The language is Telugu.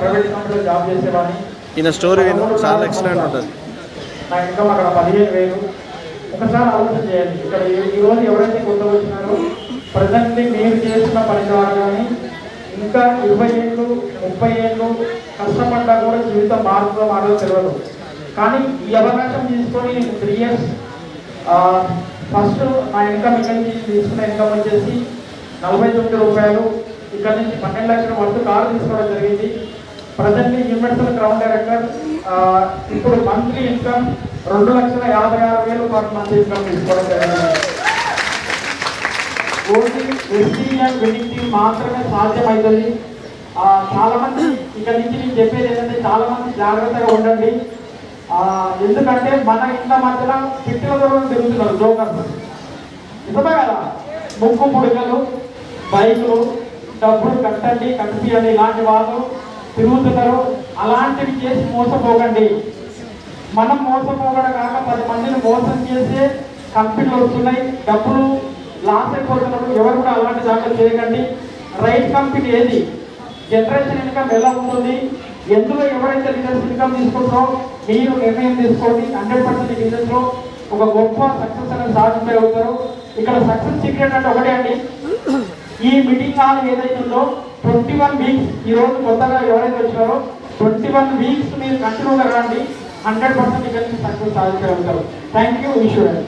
ప్రైవేట్ కంపెనీలో జాబ్ చేసేవాడిని. ఈయన స్టోరీ చాలా ఎక్సలెంట్ ఉంటుంది. నా ఇన్కమ్ అక్కడ 15,000. ఒకసారి ఆలోచన చేయండి. ఇక్కడ ఈరోజు ఎవరైతే కొత్త వచ్చినారో ప్రజెంట్లీ మీరు చేస్తున్న పని ద్వారా కానీ ఇంకా 20 ఏళ్ళు 30 ఏళ్ళు కష్టపడ్డా కూడా జీవితం మారదో తెలియదు. కానీ ఈ అవకాశం తీసుకొని నేను 3 ఇయర్స్ ఫస్ట్ నా ఇన్కమ్ ఇక్కడ నుంచి తీసుకున్న ఇన్కమ్ వచ్చేసి 49 రూపాయలు. ఇక్కడ నుంచి 12 లక్షల వరకు కారు తీసుకోవడం జరిగింది. Presently universal ground director. ఇప్పుడు monthly income 2,56,000 per month income తీసుకోవడం జరిగింది. Only ST and winning team మాత్రమే సాధ్యమవుతుంది. చాలామంది ఇక్కడ నుంచి నేను చెప్పేది ఏంటంటే చాలామంది జాగ్రత్తగా ఉండండి. ఎందుకంటే మన ఇంట్లో మధ్యలో పిట్టల దూరం తిరుగుతున్నారు జోకర్స్. నిజమే కదా, ముక్కు పుడకలు బైకులు డబ్బులు కట్టండి కట్టియండి ఇలాంటి వాళ్ళు తిరుగుతున్నారు. అలాంటివి చేసి మోసపోకండి. మనం మోసపోకడం కాక 10 మందిని మోసం చేసే కంపెనీలు వస్తున్నాయి. డబ్బులు లాస్ అయిపోతున్నారు. ఎవరు కూడా అలాంటి దాంట్లో చేయకండి. రైట్ కంపెనీ ఏది, జనరేషన్ ఇన్కమ్ ఎలా ఉంటుంది, ఎందులో ఎవరైతే లీడర్స్ ఇన్కమ్ తీసుకుంటారో మీరు నిర్ణయం తీసుకోండి. 100% బిజినెస్లో ఒక గొప్ప సక్సెస్ అనేది సాధించగలుగుతారు. ఇక్కడ సక్సెస్ సీక్రెట్ అంటే ఒకటే అండి, ఈ మీటింగ్ హాల్ ఏదైతే ఉందో 21 వీక్స్ ఈరోజు కొత్తగా ఎవరైతే వచ్చినారో 21 వీక్స్ మీరు కంటిన్యూగా రండి. 100% ఇక్కడ సక్సెస్ సాధించగలుగుతారు. Thank you. ఈశ్వర్.